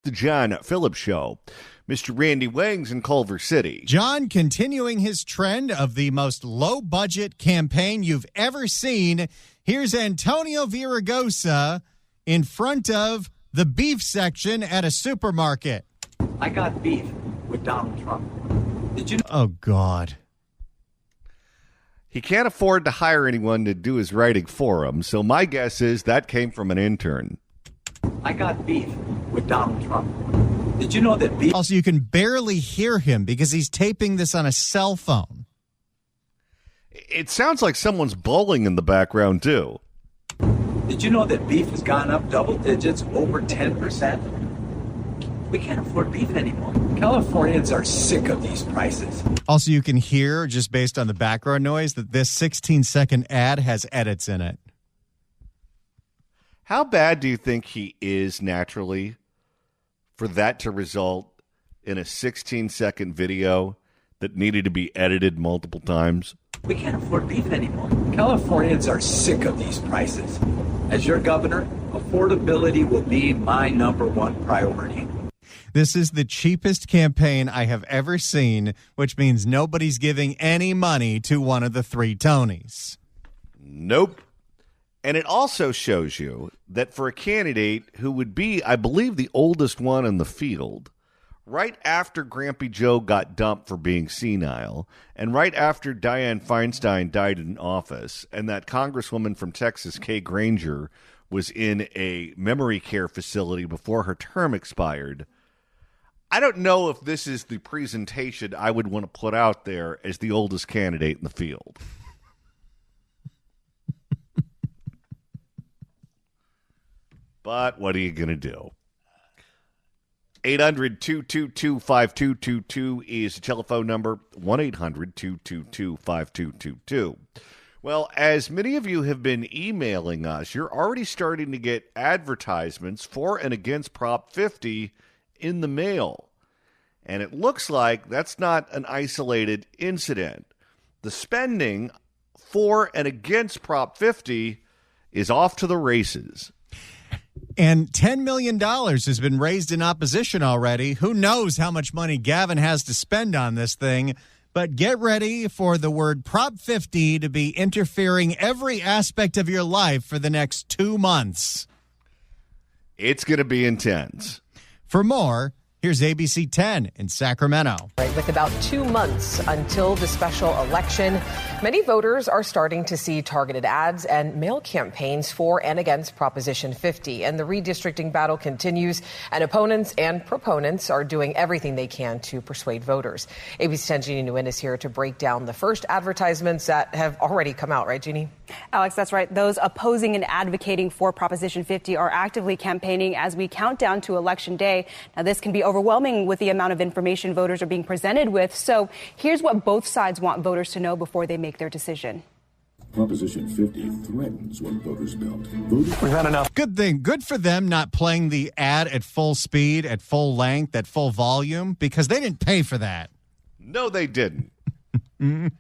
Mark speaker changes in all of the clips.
Speaker 1: the John Phillips Show. Mr. Randy Wangs in Culver City.
Speaker 2: John, continuing his trend of the most low-budget campaign you've ever seen, here's Antonio Villaraigosa in front of the beef section at a supermarket.
Speaker 3: I got beef with Donald Trump. Did you know?
Speaker 2: Oh, God.
Speaker 1: He can't afford to hire anyone to do his writing for him, so my guess is that came from an intern.
Speaker 3: I got beef with Donald Trump. Did you know that beef...
Speaker 2: Also, you can barely hear him because he's taping this on a cell phone.
Speaker 1: It sounds like someone's bowling in the background, too.
Speaker 3: Did you know that beef has gone up double digits, over 10%? We can't afford beef anymore. Californians are sick of these prices.
Speaker 2: Also, you can hear, just based on the background noise, that this 16-second ad has edits in it.
Speaker 1: How bad do you think he is naturally for that to result in a 16-second video that needed to be edited multiple times?
Speaker 3: We can't afford beef anymore. Californians are sick of these prices. As your governor, affordability will be my number one priority.
Speaker 2: This is the cheapest campaign I have ever seen, which means nobody's giving any money to one of the three Tonys.
Speaker 1: Nope. And it also shows you that for a candidate who would be, I believe, the oldest one in the field, right after Grampy Joe got dumped for being senile, and right after Dianne Feinstein died in office, and that Congresswoman from Texas, Kay Granger, was in a memory care facility before her term expired, I don't know if this is the presentation I would want to put out there as the oldest candidate in the field. But what are you going to do? 800-222-5222 is the telephone number, 1-800-222-5222. Well, as many of you have been emailing us, you're already starting to get advertisements for and against Prop 50 in the mail. And it looks like that's not an isolated incident. The spending for and against Prop 50 is off to the races.
Speaker 2: And $10 million has been raised in opposition already. Who knows how much money Gavin has to spend on this thing? But get ready for the word Prop 50 to be interfering every aspect of your life for the next 2 months.
Speaker 1: It's going to be intense.
Speaker 2: For more, here's ABC 10 in Sacramento.
Speaker 4: Right, with about 2 months until the special election, many voters are starting to see targeted ads and mail campaigns for and against Proposition 50. And the redistricting battle continues, and opponents and proponents are doing everything they can to persuade voters. ABC 10 Jeannie Nguyen is here to break down the first advertisements that have already come out. Right, Jeannie?
Speaker 5: Alex, that's right. Those opposing and advocating for Proposition 50 are actively campaigning as we count down to Election Day. Now, this can be overwhelming with the amount of information voters are being presented with. So here's what both sides want voters to know before they make their decision.
Speaker 6: Proposition 50 threatens what voters built.
Speaker 2: We've had enough. Good thing. Good for them not playing the ad at full speed, at full length, at full volume, because they didn't pay for that.
Speaker 1: No, they didn't.
Speaker 2: We're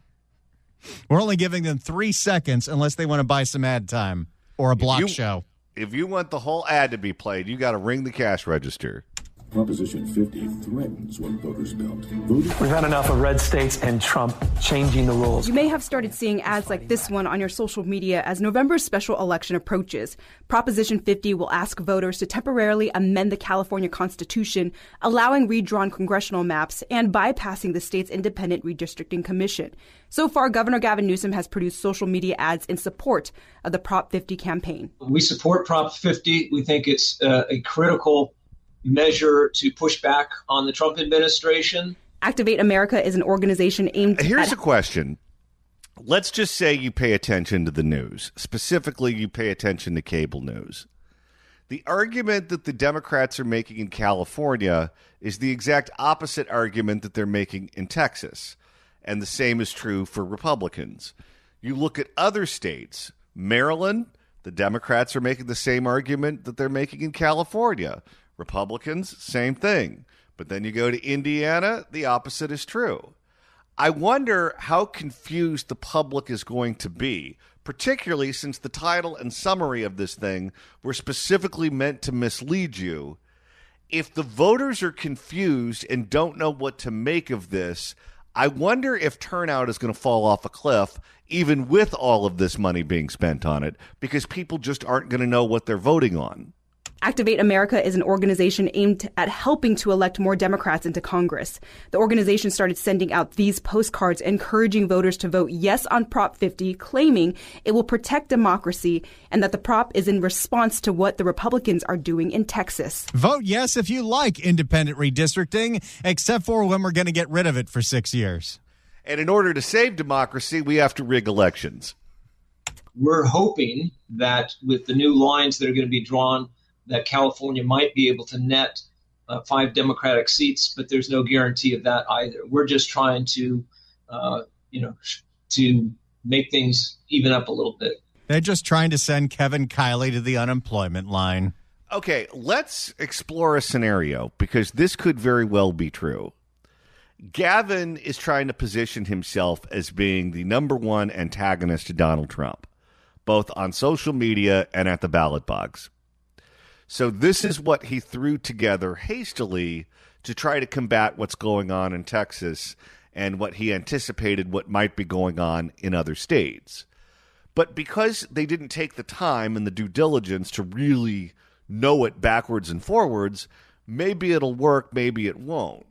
Speaker 2: only giving them 3 seconds unless they want to buy some ad time or a block show.
Speaker 1: If you want the whole ad to be played, you got to ring the cash register.
Speaker 6: Proposition 50 threatens what voters built.
Speaker 7: We've had enough of red states and Trump changing the rules.
Speaker 8: You may have started seeing ads like this one on your social media as November's special election approaches. Proposition 50 will ask voters to temporarily amend the California Constitution, allowing redrawn congressional maps and bypassing the state's independent redistricting commission. So far, Governor Gavin Newsom has produced social media ads in support of the Prop 50 campaign.
Speaker 9: We support Prop 50. We think it's a critical measure to push back on the Trump administration.
Speaker 8: Activate America is an organization aimed
Speaker 1: Here's a question. Let's just say you pay attention to the news. Specifically, you pay attention to cable news. The argument that the Democrats are making in California is the exact opposite argument that they're making in Texas. And the same is true for Republicans. You look at other states, Maryland, the Democrats are making the same argument that they're making in California. Republicans, same thing. But then you go to Indiana, the opposite is true. I wonder how confused the public is going to be, particularly since the title and summary of this thing were specifically meant to mislead you. If the voters are confused and don't know what to make of this, I wonder if turnout is going to fall off a cliff, even with all of this money being spent on it, because people just aren't going to know what they're voting on.
Speaker 8: Activate America is an organization aimed at helping to elect more Democrats into Congress. The organization started sending out these postcards encouraging voters to vote yes on Prop 50, claiming it will protect democracy and that the prop is in response to what the Republicans are doing in Texas.
Speaker 2: Vote yes if you like independent redistricting, except for when we're going to get rid of it for 6 years.
Speaker 1: And in order to save democracy, we have to rig elections.
Speaker 9: We're hoping that with the new lines that are going to be drawn, that California might be able to net 5 Democratic seats, but there's no guarantee of that either. We're just trying to, to make things even up a little bit.
Speaker 2: They're just trying to send Kevin Kiley to the unemployment line.
Speaker 1: Okay, let's explore a scenario, because this could very well be true. Gavin is trying to position himself as being the number one antagonist to Donald Trump, both on social media and at the ballot box. So this is what he threw together hastily to try to combat what's going on in Texas and what he anticipated what might be going on in other states. But because they didn't take the time and the due diligence to really know it backwards and forwards, maybe it'll work, maybe it won't.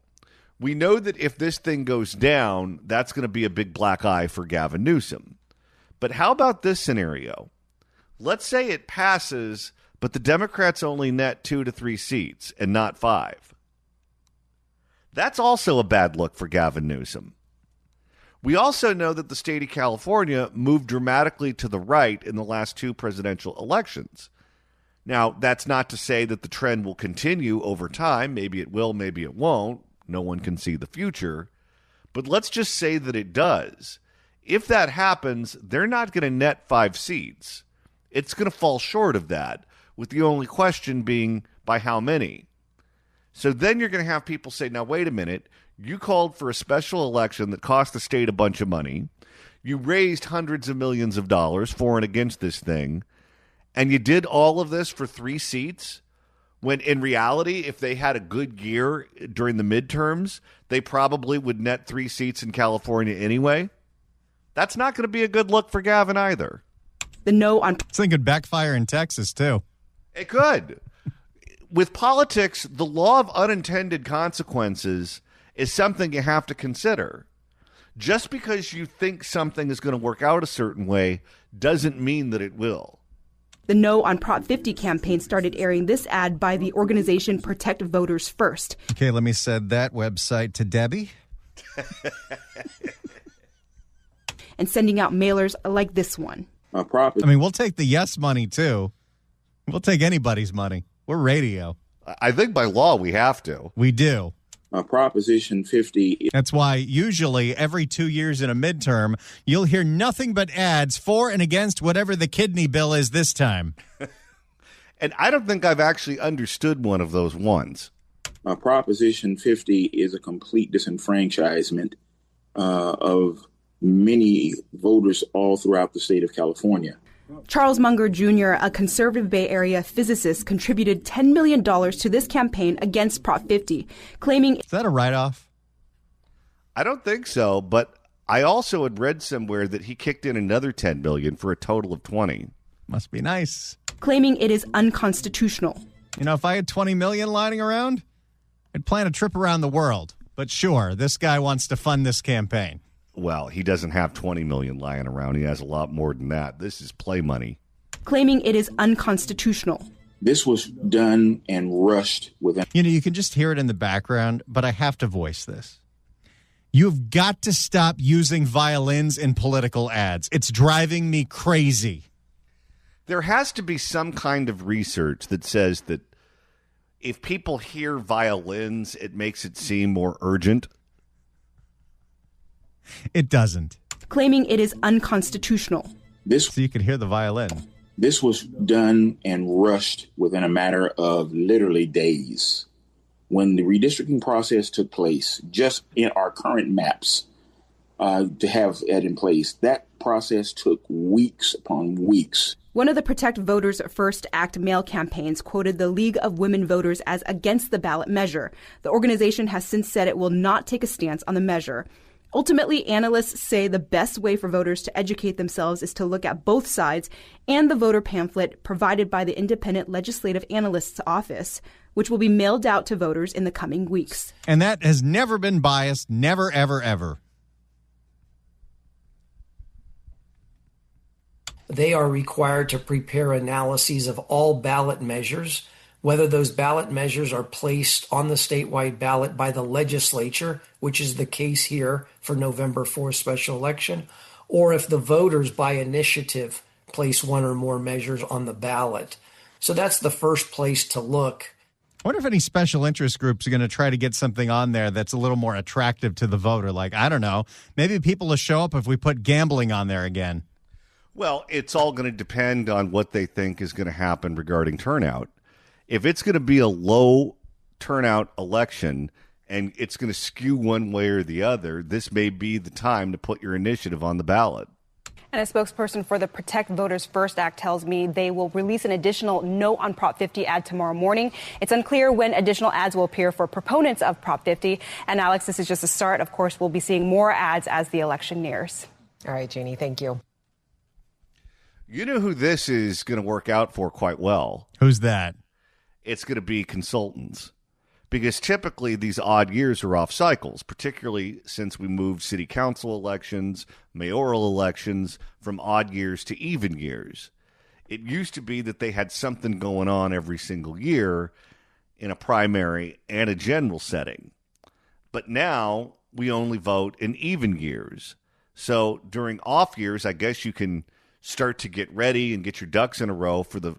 Speaker 1: We know that if this thing goes down, that's going to be a big black eye for Gavin Newsom. But how about this scenario? Let's say it passes, but the Democrats only net 2 to 3 seats and not 5. That's also a bad look for Gavin Newsom. We also know that the state of California moved dramatically to the right in the last 2 presidential elections. Now, that's not to say that the trend will continue over time. Maybe it will, maybe it won't. No one can see the future. But let's just say that it does. If that happens, they're not going to net 5 seats. It's going to fall short of that, with the only question being by how many. So then you're going to have people say, now, wait a minute. You called for a special election that cost the state a bunch of money. You raised hundreds of millions of dollars for and against this thing. And you did all of this for 3 seats, when in reality, if they had a good year during the midterms, they probably would net 3 seats in California anyway. That's not going to be a good look for Gavin either.
Speaker 8: The no on...
Speaker 2: This thing could backfire in Texas, too.
Speaker 1: It could. With politics, the law of unintended consequences is something you have to consider. Just because you think something is going to work out a certain way doesn't mean that it will.
Speaker 8: The No on Prop 50 campaign started airing this ad by the organization Protect Voters First.
Speaker 2: Okay, let me send that website to Debbie.
Speaker 8: And sending out mailers like this one.
Speaker 2: I mean, we'll take the yes money, too. We'll take anybody's money. We're radio.
Speaker 1: I think by law we have to.
Speaker 2: We do.
Speaker 10: Proposition 50.
Speaker 2: That's why usually every 2 years in a midterm, you'll hear nothing but ads for and against whatever the kidney bill is this time.
Speaker 1: And I don't think I've actually understood one of those ones.
Speaker 10: Proposition 50 is a complete disenfranchisement of many voters all throughout the state of California.
Speaker 8: Charles Munger Jr., a conservative Bay Area physicist, contributed $10 million to this campaign against Prop 50, claiming...
Speaker 2: Is that a write-off?
Speaker 1: I don't think so, but I also had read somewhere that he kicked in another $10 million for a total of 20.
Speaker 2: Must be nice.
Speaker 8: Claiming it is unconstitutional.
Speaker 2: You know, if I had 20 million lying around, I'd plan a trip around the world. But sure, this guy wants to fund this campaign.
Speaker 1: Well, he doesn't have 20 million lying around. He has a lot more than that. This is play money.
Speaker 8: Claiming it is unconstitutional.
Speaker 10: This was done and rushed with...
Speaker 2: You know, you can just hear it in the background, but I have to voice this. You've got to stop using violins in political ads. It's driving me crazy.
Speaker 1: There has to be some kind of research that says that if people hear violins, it makes it seem more urgent.
Speaker 2: It doesn't.
Speaker 8: Claiming it is unconstitutional.
Speaker 2: So you could hear the violin.
Speaker 10: This was done and rushed within a matter of literally days. When the redistricting process took place, just in our current maps, to have it in place, that process took weeks upon weeks.
Speaker 8: One of the Protect Voters First Act mail campaigns quoted the League of Women Voters as against the ballot measure. The organization has since said it will not take a stance on the measure. Ultimately, analysts say the best way for voters to educate themselves is to look at both sides and the voter pamphlet provided by the Independent Legislative Analyst's Office, which will be mailed out to voters in the coming weeks.
Speaker 2: And that has never been biased, never, ever, ever.
Speaker 11: They are required to prepare analyses of all ballot measures, whether those ballot measures are placed on the statewide ballot by the legislature, which is the case here for November 4th special election, or if the voters by initiative place one or more measures on the ballot. So that's the first place to look.
Speaker 2: I wonder if any special interest groups are going to try to get something on there that's a little more attractive to the voter. Like, I don't know, maybe people will show up if we put gambling on there again.
Speaker 1: Well, it's all going to depend on what they think is going to happen regarding turnout. If it's going to be a low turnout election and it's going to skew one way or the other, this may be the time to put your initiative on the ballot.
Speaker 5: And a spokesperson for the Protect Voters First Act tells me they will release an additional No on Prop 50 ad tomorrow morning. It's unclear when additional ads will appear for proponents of Prop 50. And Alex, this is just a start. Of course, we'll be seeing more ads as the election nears.
Speaker 4: All right, Jeannie, thank you.
Speaker 1: You know who this is going to work out for quite well?
Speaker 2: Who's that?
Speaker 1: It's going to be consultants. Because typically these odd years are off cycles, particularly since we moved city council elections, mayoral elections from odd years to even years. It used to be that they had something going on every single year in a primary and a general setting. But now we only vote in even years. So during off years, I guess you can start to get ready and get your ducks in a row for the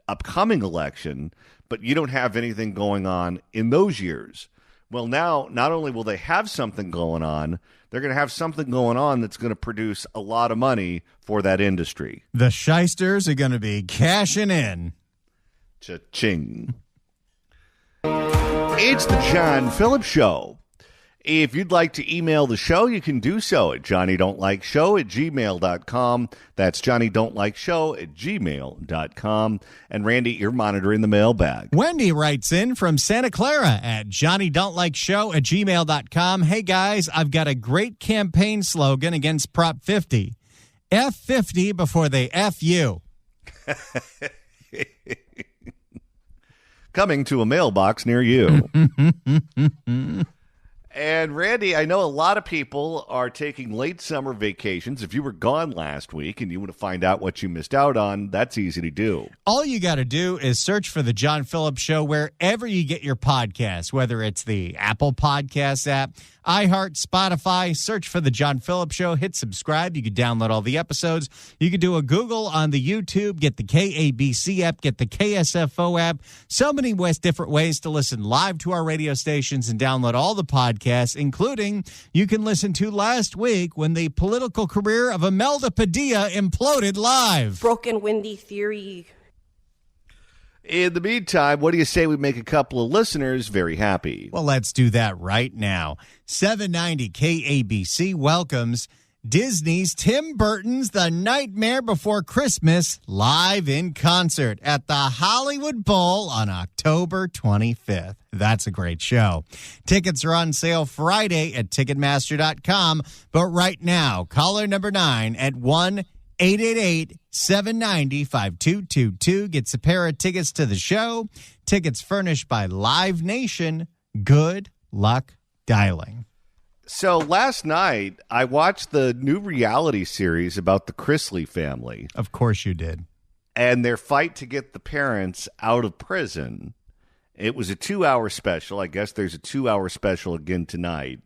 Speaker 1: upcoming election, but you don't have anything going on in those years. Well, now, not only will they have something going on, they're going to have something going on that's going to produce a lot of money for that industry.
Speaker 2: The shysters are going to be cashing in.
Speaker 1: Cha-ching. It's the John Phillips Show. If you'd like to email the show, you can do so at johnnydon'tlikeshow@gmail.com. That's johnnydon'tlikeshow@gmail.com. And Randy, you're monitoring the mailbag.
Speaker 2: Wendy writes in from Santa Clara at johnnydon'tlikeshow@gmail.com. Hey, guys, I've got a great campaign slogan against Prop 50. F50 before they F you.
Speaker 1: Coming to a mailbox near you. And Randy, I know a lot of people are taking late summer vacations. If you were gone last week and you want to find out what you missed out on, that's easy to do.
Speaker 2: All you got to do is search for The John Phillips Show wherever you get your podcasts, whether it's the Apple Podcasts app, iHeart, Spotify. Search for The John Phillips Show. Hit subscribe. You can download all the episodes. You can do a Google on the YouTube, get the KABC app, get the KSFO app. So many different ways to listen live to our radio stations and download all the podcasts, including you can listen to last week when the political career of Imelda Padilla imploded live.
Speaker 12: Broken windy theory.
Speaker 1: In the meantime, what do you say we make a couple of listeners very happy?
Speaker 2: Well, let's do that right now. 790 KABC welcomes Disney's Tim Burton's The Nightmare Before Christmas live in concert at the Hollywood Bowl on October 25th. That's a great show. Tickets are on sale Friday at Ticketmaster.com, but right now, caller number 9 at 1-888-790-5222 gets a pair of tickets to the show. Tickets furnished by Live Nation. Good luck dialing.
Speaker 1: So last night, I watched the new reality series about the Chrisley family.
Speaker 2: Of course you did.
Speaker 1: And their fight to get the parents out of prison. It was a 2-hour special. I guess there's a 2-hour special again tonight.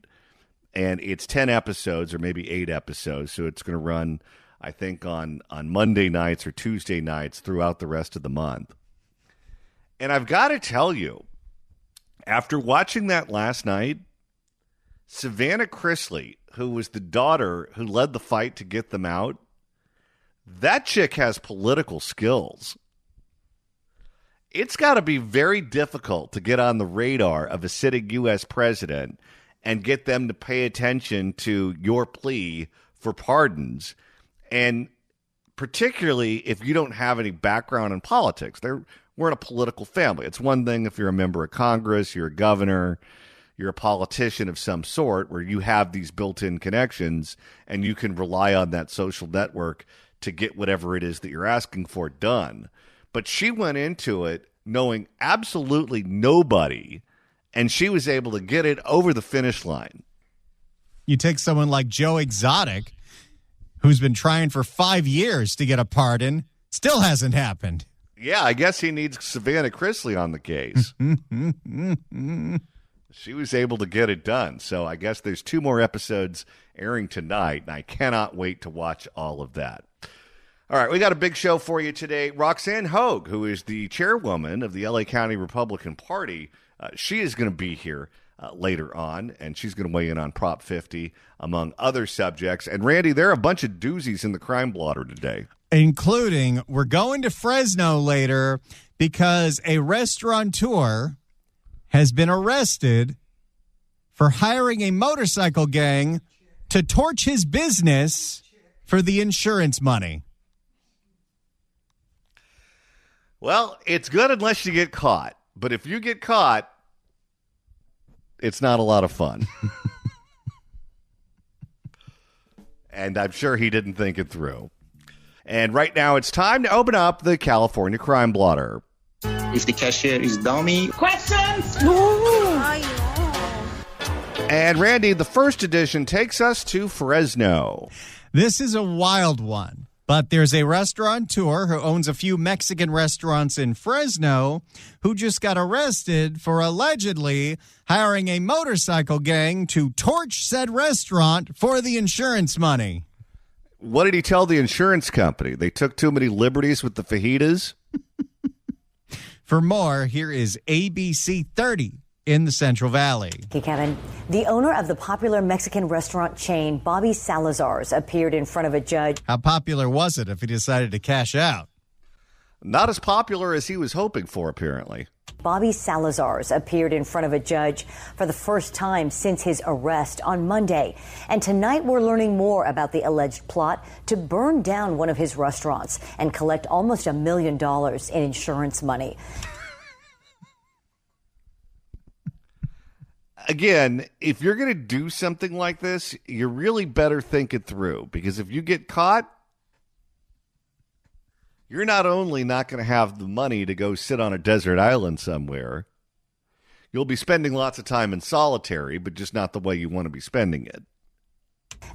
Speaker 1: And it's 10 episodes or maybe 8 episodes. So it's going to run, I think, on Monday nights or Tuesday nights throughout the rest of the month. And I've got to tell you, after watching that last night, Savannah Chrisley, who was the daughter who led the fight to get them out, that chick has political skills. It's got to be very difficult to get on the radar of a sitting U.S. president and get them to pay attention to your plea for pardons. And particularly if you don't have any background in politics. We're in a political family. It's one thing if you're a member of Congress, you're a governor, you're a politician of some sort where you have these built-in connections and you can rely on that social network to get whatever it is that you're asking for done. But she went into it knowing absolutely nobody, and she was able to get it over the finish line.
Speaker 2: You take someone like Joe Exotic, who's been trying for 5 years to get a pardon, still hasn't happened.
Speaker 1: Yeah, I guess he needs Savannah Chrisley on the case. She was able to get it done. So I guess there's 2 more episodes airing tonight, and I cannot wait to watch all of that. All right, we got a big show for you today. Roxanne Hogue, who is the chairwoman of the LA County Republican Party, she is going to be here later on, and she's going to weigh in on Prop 50, among other subjects. And, Randy, there are a bunch of doozies in the crime blotter today.
Speaker 2: Including, we're going to Fresno later because a restaurateur has been arrested for hiring a motorcycle gang to torch his business for the insurance money.
Speaker 1: Well, it's good unless you get caught. But if you get caught, it's not a lot of fun. And I'm sure he didn't think it through. And right now it's time to open up the California Crime Blotter.
Speaker 12: If the cashier is dummy.
Speaker 13: Questions?
Speaker 1: And Randy, the first edition takes us to Fresno.
Speaker 2: This is a wild one. But there's a restaurateur who owns a few Mexican restaurants in Fresno who just got arrested for allegedly hiring a motorcycle gang to torch said restaurant for the insurance money.
Speaker 1: What did he tell the insurance company? They took too many liberties with the fajitas?
Speaker 2: For more, here is ABC 30 in the Central Valley.
Speaker 14: Hey, Kevin. The owner of the popular Mexican restaurant chain, Bobby Salazar's, appeared in front of a judge.
Speaker 2: How popular was it if he decided to cash out?
Speaker 1: Not as popular as he was hoping for, apparently.
Speaker 14: Bobby Salazar's appeared in front of a judge for the first time since his arrest on Monday. And tonight we're learning more about the alleged plot to burn down one of his restaurants and collect almost $1 million in insurance money.
Speaker 1: Again, if you're going to do something like this, you really better think it through. Because if you get caught, you're not only not going to have the money to go sit on a desert island somewhere, you'll be spending lots of time in solitary, but just not the way you want to be spending it.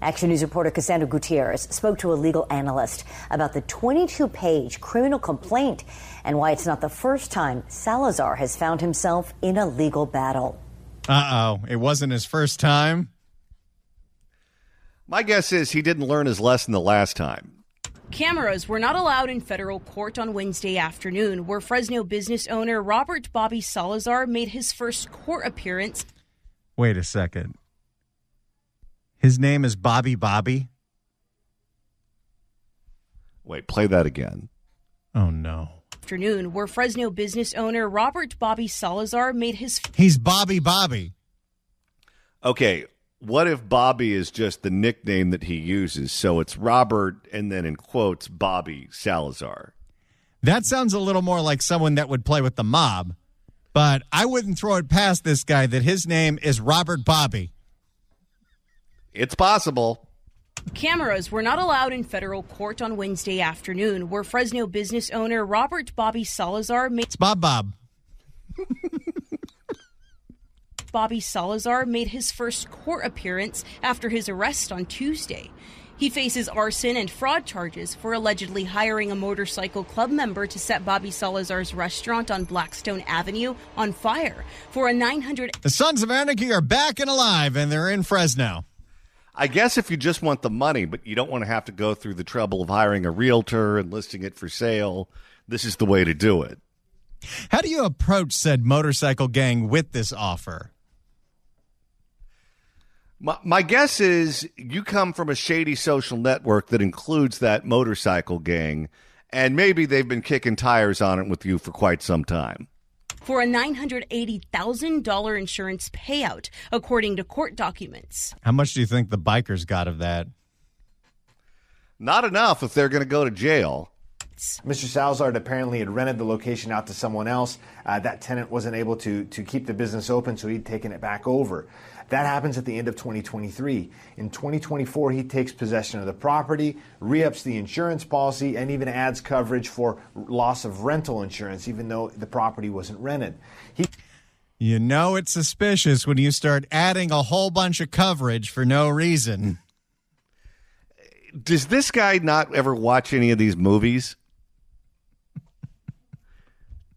Speaker 14: Action News reporter Cassandra Gutierrez spoke to a legal analyst about the 22-page criminal complaint and why it's not the first time Salazar has found himself in a legal battle.
Speaker 2: Uh-oh. It wasn't his first time?
Speaker 1: My guess is he didn't learn his lesson the last time.
Speaker 15: Cameras were not allowed in federal court on Wednesday afternoon, where Fresno business owner Robert Bobby Salazar made his first court appearance.
Speaker 2: Wait a second. His name is Bobby Bobby?
Speaker 1: Wait, play that again.
Speaker 2: Oh, no.
Speaker 15: Afternoon, where Fresno business owner Robert Bobby Salazar made his...
Speaker 2: He's Bobby Bobby.
Speaker 1: Okay, what if Bobby is just the nickname that he uses? So it's Robert and then in quotes, Bobby Salazar.
Speaker 2: That sounds a little more like someone that would play with the mob. But I wouldn't throw it past this guy that his name is Robert Bobby.
Speaker 1: It's possible.
Speaker 15: Cameras were not allowed in federal court on Wednesday afternoon, where Fresno business owner Robert Bobby Salazar made...
Speaker 2: It's Bob.
Speaker 15: Bobby Salazar made his first court appearance after his arrest on Tuesday. He faces arson and fraud charges for allegedly hiring a motorcycle club member to set Bobby Salazar's restaurant on Blackstone Avenue on fire for a $900...
Speaker 2: The Sons of Anarchy are back and alive, and they're in Fresno.
Speaker 1: I guess if you just want the money, but you don't want to have to go through the trouble of hiring a realtor and listing it for sale, this is the way to do it.
Speaker 2: How do you approach said motorcycle gang with this offer?
Speaker 1: My guess is you come from a shady social network that includes that motorcycle gang, and maybe they've been kicking tires on it with you for quite some time.
Speaker 15: For a $980,000 insurance payout, according to court documents.
Speaker 2: How much do you think the bikers got of that?
Speaker 1: Not enough if they're going to go to jail.
Speaker 13: Mr. Salazar apparently had rented the location out to someone else. That tenant wasn't able to keep the business open, so he'd taken it back over. That happens at the end of 2023. In 2024, he takes possession of the property, re-ups the insurance policy, and even adds coverage for loss of rental insurance, even though the property wasn't rented.
Speaker 2: You know it's suspicious when you start adding a whole bunch of coverage for no reason.
Speaker 1: Does this guy not ever watch any of these movies?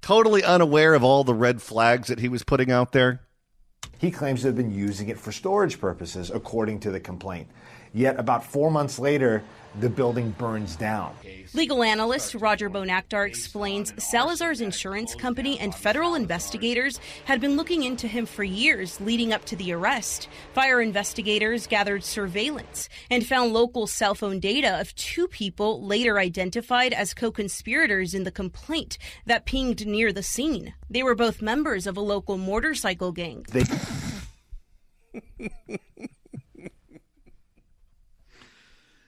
Speaker 1: Totally unaware of all the red flags that he was putting out there?
Speaker 13: He claims to have been using it for storage purposes, according to the complaint. Yet about 4 months later, the building burns down.
Speaker 15: Legal analyst Roger Bonakdar explains Salazar's insurance company and federal investigators had been looking into him for years leading up to the arrest. Fire investigators gathered surveillance and found local cell phone data of 2 people later identified as co-conspirators in the complaint that pinged near the scene. They were both members of a local motorcycle gang.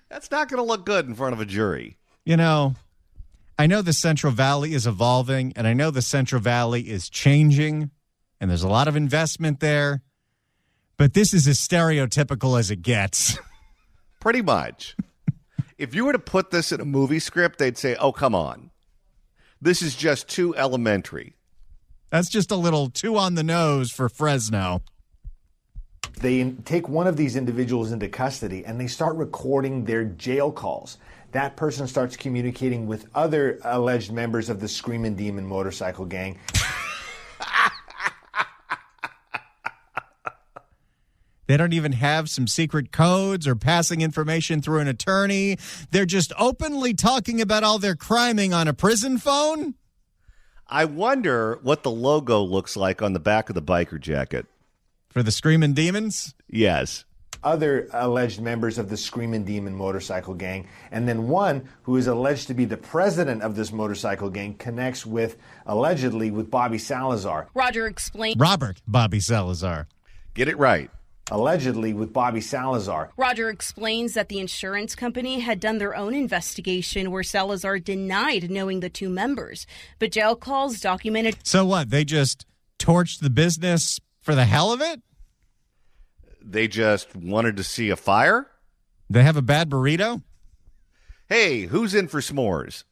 Speaker 1: That's not going to look good in front of a jury.
Speaker 2: You know, I know the Central Valley is evolving, and I know the Central Valley is changing, and there's a lot of investment there, but this is as stereotypical as it gets.
Speaker 1: Pretty much. If you were to put this in a movie script, they'd say, oh, come on. This is just too elementary.
Speaker 2: That's just a little too on the nose for Fresno.
Speaker 13: They take one of these individuals into custody and they start recording their jail calls. That person starts communicating with other alleged members of the Screamin' Demon motorcycle gang.
Speaker 2: They don't even have some secret codes or passing information through an attorney. They're just openly talking about all their criming on a prison phone.
Speaker 1: I wonder what the logo looks like on the back of the biker jacket.
Speaker 2: For the Screamin' Demons?
Speaker 1: Yes.
Speaker 13: Other alleged members of the Screamin' Demon motorcycle gang, and then one who is alleged to be the president of this motorcycle gang connects with, allegedly, with Bobby Salazar.
Speaker 15: Roger explained.
Speaker 2: Robert Bobby Salazar.
Speaker 1: Get it right.
Speaker 13: Allegedly with Bobby Salazar.
Speaker 15: Roger explains that the insurance company had done their own investigation where Salazar denied knowing the 2 members, but jail calls documented.
Speaker 2: So what? They just torched the business for the hell of it?
Speaker 1: They just wanted to see a fire?
Speaker 2: They have a bad burrito?
Speaker 1: Hey, who's in for s'mores?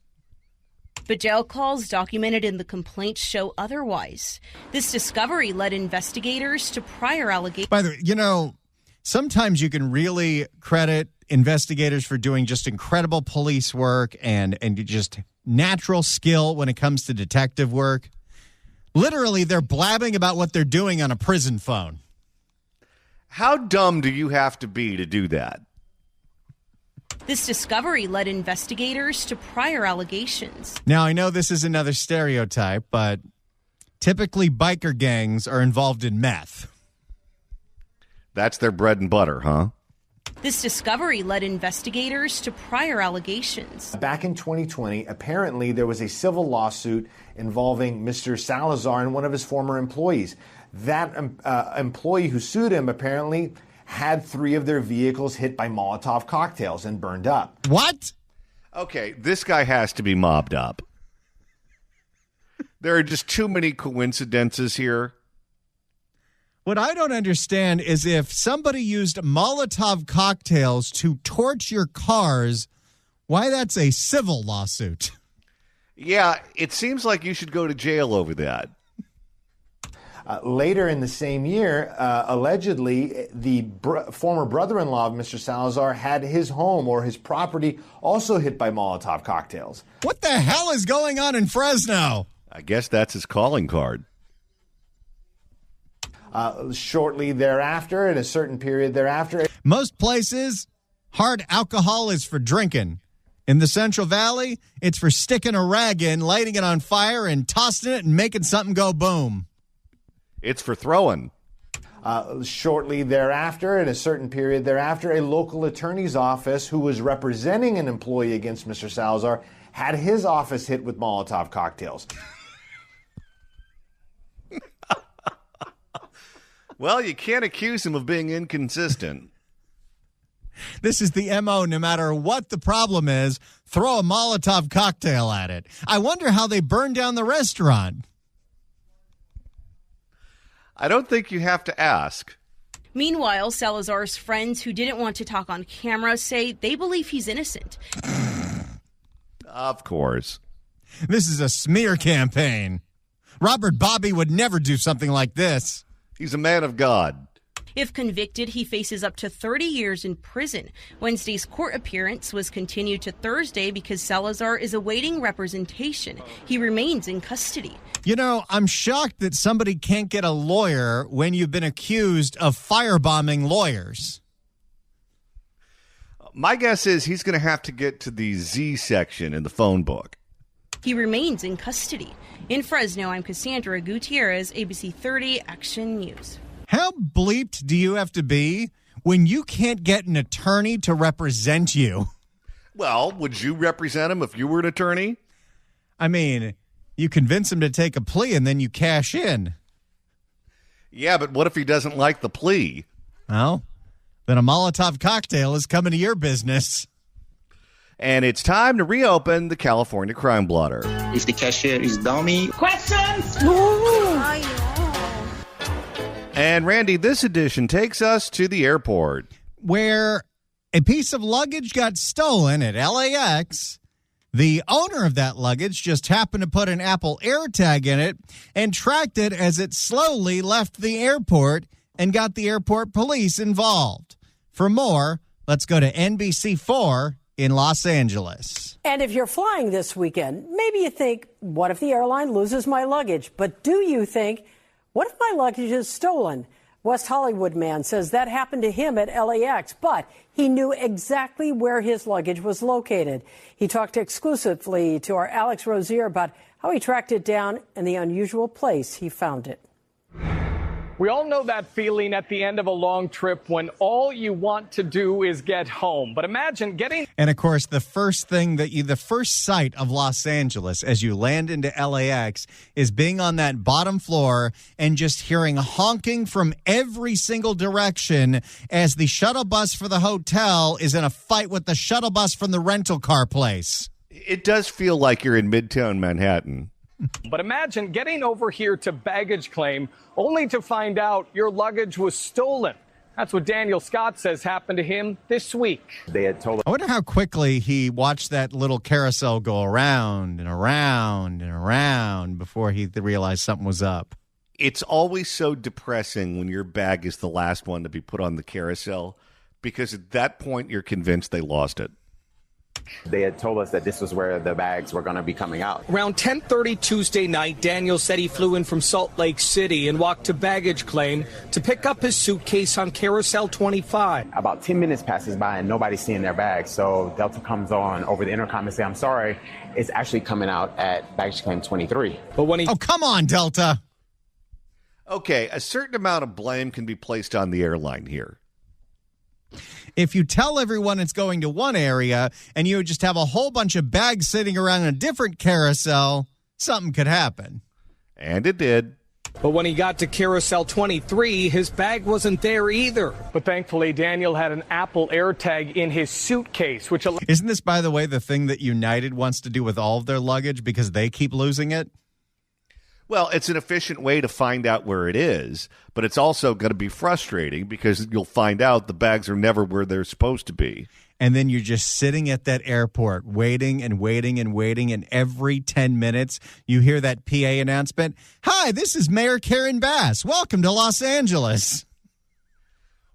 Speaker 15: But jail calls documented in the complaint show otherwise. This discovery led investigators to prior allegations.
Speaker 2: By the way, you know, sometimes you can really credit investigators for doing just incredible police work and just natural skill when it comes to detective work. Literally, they're blabbing about what they're doing on a prison phone.
Speaker 1: How dumb do you have to be to do that?
Speaker 15: This discovery led investigators to prior allegations.
Speaker 2: Now, I know this is another stereotype, but typically biker gangs are involved in meth.
Speaker 1: That's their bread and butter, huh?
Speaker 15: This discovery led investigators to prior allegations.
Speaker 13: Back in 2020, apparently there was a civil lawsuit involving Mr. Salazar and one of his former employees. That employee who sued him apparently had 3 of their vehicles hit by Molotov cocktails and burned up.
Speaker 2: What?
Speaker 1: Okay, this guy has to be mobbed up. There are just too many coincidences here.
Speaker 2: What I don't understand is if somebody used Molotov cocktails to torch your cars, why that's a civil lawsuit.
Speaker 1: Yeah, it seems like you should go to jail over that.
Speaker 13: Later in the same year, allegedly, the former brother-in-law of Mr. Salazar had his home or his property also hit by Molotov cocktails.
Speaker 2: What the hell is going on in Fresno?
Speaker 1: I guess that's his calling card.
Speaker 13: Shortly thereafter, in a certain period thereafter.
Speaker 2: Most places, hard alcohol is for drinking. In the Central Valley, it's for sticking a rag in, lighting it on fire, and tossing it and making something go boom.
Speaker 1: It's for throwing.
Speaker 13: Shortly thereafter, in a certain period thereafter, a local attorney's office who was representing an employee against Mr. Salazar had his office hit with Molotov cocktails.
Speaker 1: Well, you can't accuse him of being inconsistent.
Speaker 2: This is the MO. No matter what the problem is, throw a Molotov cocktail at it. I wonder how they burned down the restaurant.
Speaker 1: I don't think you have to ask.
Speaker 15: Meanwhile, Salazar's friends who didn't want to talk on camera say they believe he's innocent.
Speaker 1: Of course.
Speaker 2: This is a smear campaign. Robert Bobby would never do something like this.
Speaker 1: He's a man of God.
Speaker 15: If convicted, he faces up to 30 years in prison. Wednesday's court appearance was continued to Thursday because Salazar is awaiting representation. He remains in custody.
Speaker 2: You know, I'm shocked that somebody can't get a lawyer when you've been accused of firebombing lawyers.
Speaker 1: My guess is he's going to have to get to the Z section in the phone book.
Speaker 15: He remains in custody. In Fresno, I'm Cassandra Gutierrez, ABC 30 Action News.
Speaker 2: How bleeped do you have to be when you can't get an attorney to represent you?
Speaker 1: Well, would you represent him if you were an attorney?
Speaker 2: I mean, you convince him to take a plea and then you cash in.
Speaker 1: Yeah, but what if he doesn't like the plea?
Speaker 2: Well, then a Molotov cocktail is coming to your business.
Speaker 1: And it's time to reopen the California Crime Blotter.
Speaker 12: If the cashier is dummy.
Speaker 16: Questions?
Speaker 1: And Randy, this edition takes us to the airport,
Speaker 2: where a piece of luggage got stolen at LAX. The owner of that luggage just happened to put an Apple AirTag in it and tracked it as it slowly left the airport and got the airport police involved. For more, let's go to NBC4 in Los Angeles.
Speaker 17: And if you're flying this weekend, maybe you think, what if the airline loses my luggage? But do you think, what if my luggage is stolen? West Hollywood man says that happened to him at LAX, but he knew exactly where his luggage was located. He talked exclusively to our Alex Rozier about how he tracked it down and the unusual place he found it.
Speaker 18: We all know that feeling at the end of a long trip when all you want to do is get home. But imagine getting...
Speaker 2: And of course, the first sight of Los Angeles as you land into LAX is being on that bottom floor and just hearing honking from every single direction as the shuttle bus for the hotel is in a fight with the shuttle bus from the rental car place.
Speaker 1: It does feel like you're in Midtown Manhattan.
Speaker 18: But imagine getting over here to baggage claim only to find out your luggage was stolen. That's what Daniel Scott says happened to him this week.
Speaker 2: They had told him. I wonder how quickly he watched that little carousel go around and around and around before he realized something was up.
Speaker 1: It's always so depressing when your bag is the last one to be put on the carousel because at that point you're convinced they lost it.
Speaker 19: They had told us that this was where the bags were going to be coming out.
Speaker 20: Around 10:30 Tuesday night, Daniel said he flew in from Salt Lake City and walked to baggage claim to pick up his suitcase on Carousel 25.
Speaker 19: About 10 minutes passes by and nobody's seeing their bags. So Delta comes on over the intercom and say, I'm sorry, it's actually coming out at baggage claim 23.
Speaker 2: But when Oh, come on, Delta.
Speaker 1: Okay, a certain amount of blame can be placed on the airline here.
Speaker 2: If you tell everyone it's going to one area and you just have a whole bunch of bags sitting around in a different carousel, something could happen.
Speaker 1: And it did.
Speaker 20: But when he got to Carousel 23, his bag wasn't there either.
Speaker 18: But thankfully, Daniel had an Apple AirTag in his suitcase, which...
Speaker 2: Isn't this, by the way, the thing that United wants to do with all of their luggage because they keep losing it?
Speaker 1: Well, it's an efficient way to find out where it is, but it's also going to be frustrating because you'll find out the bags are never where they're supposed to be.
Speaker 2: And then you're just sitting at that airport waiting and waiting and waiting, and every 10 minutes you hear that PA announcement, "Hi, this is Mayor Karen Bass. Welcome to Los Angeles."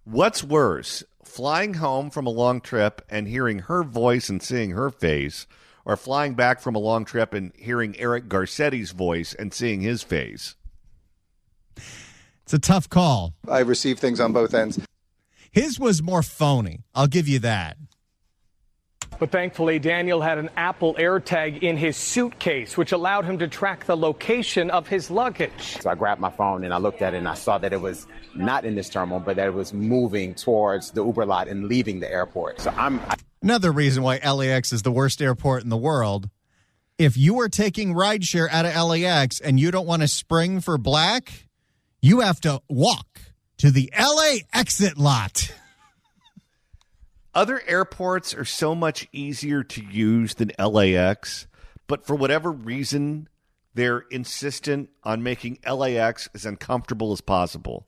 Speaker 1: What's worse, flying home from a long trip and hearing her voice and seeing her face, or flying back from a long trip and hearing Eric Garcetti's voice and seeing his face?
Speaker 2: It's a tough call.
Speaker 21: I received things on both ends.
Speaker 2: His was more phony. I'll give you that.
Speaker 18: But thankfully, Daniel had an Apple AirTag in his suitcase, which allowed him to track the location of his luggage.
Speaker 19: So I grabbed my phone and I looked at it and I saw that it was not in this terminal, but that it was moving towards the Uber lot and leaving the airport. So
Speaker 2: Another reason why LAX is the worst airport in the world. If you are taking rideshare out of LAX and you don't want to spring for black, you have to walk to the LA exit lot.
Speaker 1: Other airports are so much easier to use than LAX, but for whatever reason, they're insistent on making LAX as uncomfortable as possible.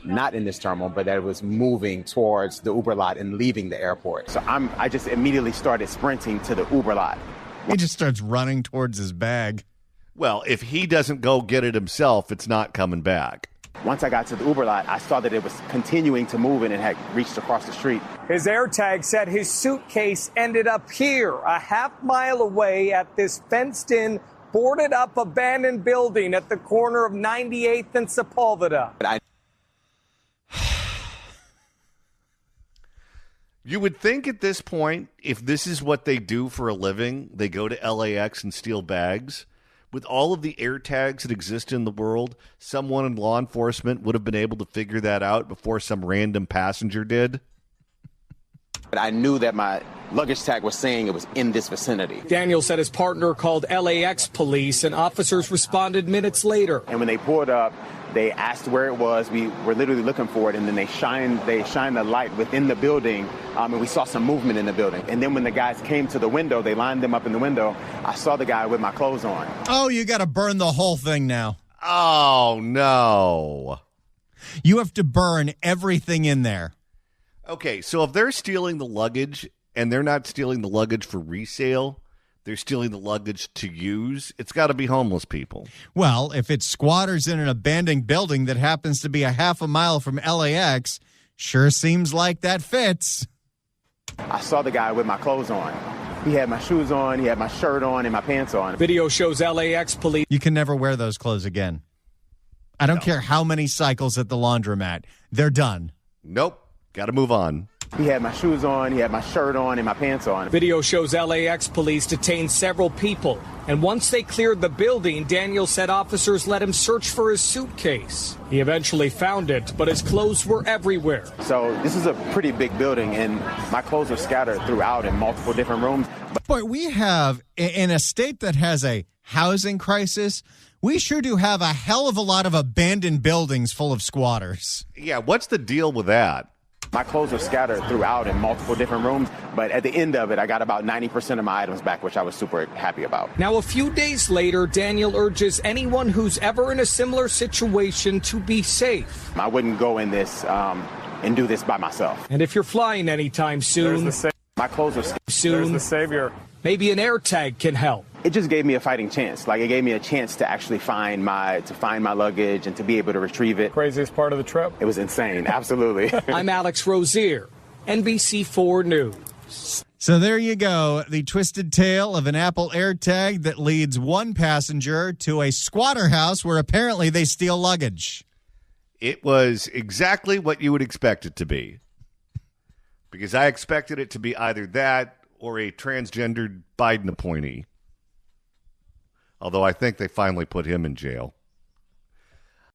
Speaker 19: Not in this terminal, but that it was moving towards the Uber lot and leaving the airport. So I just immediately started sprinting to the Uber lot.
Speaker 2: He just starts running towards his bag.
Speaker 1: Well, if he doesn't go get it himself, it's not coming back.
Speaker 19: Once I got to the Uber lot, I saw that it was continuing to move and it had reached across the street.
Speaker 20: His AirTag said his suitcase ended up here, a half-mile away at this fenced-in, boarded-up abandoned building at the corner of 98th and Sepulveda.
Speaker 1: You would think at this point, if this is what they do for a living, they go to LAX and steal bags. With all of the AirTags that exist in the world, someone in law enforcement would have been able to figure that out before some random passenger did.
Speaker 19: But I knew that my luggage tag was saying it was in this vicinity.
Speaker 20: Daniel said his partner called LAX police and officers responded minutes later.
Speaker 19: And when they pulled up, they asked where it was. We were literally looking for it, and then they shined the light within the building, and we saw some movement in the building. And then when the guys came to the window, they lined them up in the window. I saw the guy with my clothes on.
Speaker 2: Oh, you got to burn the whole thing now.
Speaker 1: Oh, no.
Speaker 2: You have to burn everything in there.
Speaker 1: Okay, so if they're stealing the luggage, and they're not stealing the luggage for resale, they're stealing the luggage to use, it's got to be homeless people.
Speaker 2: Well, if it's squatters in an abandoned building that happens to be a half a mile from LAX, sure seems like that fits.
Speaker 19: I saw the guy with my clothes on. He had my shoes on, he had my shirt on, and my pants on.
Speaker 20: Video shows LAX police.
Speaker 2: You can never wear those clothes again. I don't care how many cycles at the laundromat. They're done.
Speaker 1: Nope. Got to move on.
Speaker 19: He had my shoes on, he had my shirt on, and my pants on.
Speaker 20: Video shows LAX police detained several people. And once they cleared the building, Daniel said officers let him search for his suitcase. He eventually found it, but his clothes were everywhere.
Speaker 19: So this is a pretty big building, and my clothes are scattered throughout in multiple different rooms.
Speaker 2: But we have, in a state that has a housing crisis, we sure do have a hell of a lot of abandoned buildings full of squatters.
Speaker 1: Yeah, what's the deal with that?
Speaker 19: My clothes are scattered throughout in multiple different rooms, but at the end of it, I got about 90% of my items back, which I was super happy about.
Speaker 20: Now, a few days later, Daniel urges anyone who's ever in a similar situation to be safe.
Speaker 19: I wouldn't go in this and do this by myself.
Speaker 20: And if you're flying anytime soon,
Speaker 19: my clothes are
Speaker 20: soon.
Speaker 18: There's the savior.
Speaker 20: Maybe an AirTag can help.
Speaker 19: It just gave me a fighting chance. Like, it gave me a chance to actually find my luggage and to be able to retrieve it.
Speaker 18: Craziest part of the trip?
Speaker 19: It was insane. Absolutely.
Speaker 20: I'm Alex Rozier, NBC4 News.
Speaker 2: So there you go. The twisted tale of an Apple AirTag that leads one passenger to a squatter house where apparently they steal luggage.
Speaker 1: It was exactly what you would expect it to be. Because I expected it to be either that or a transgendered Biden appointee. Although I think they finally put him in jail.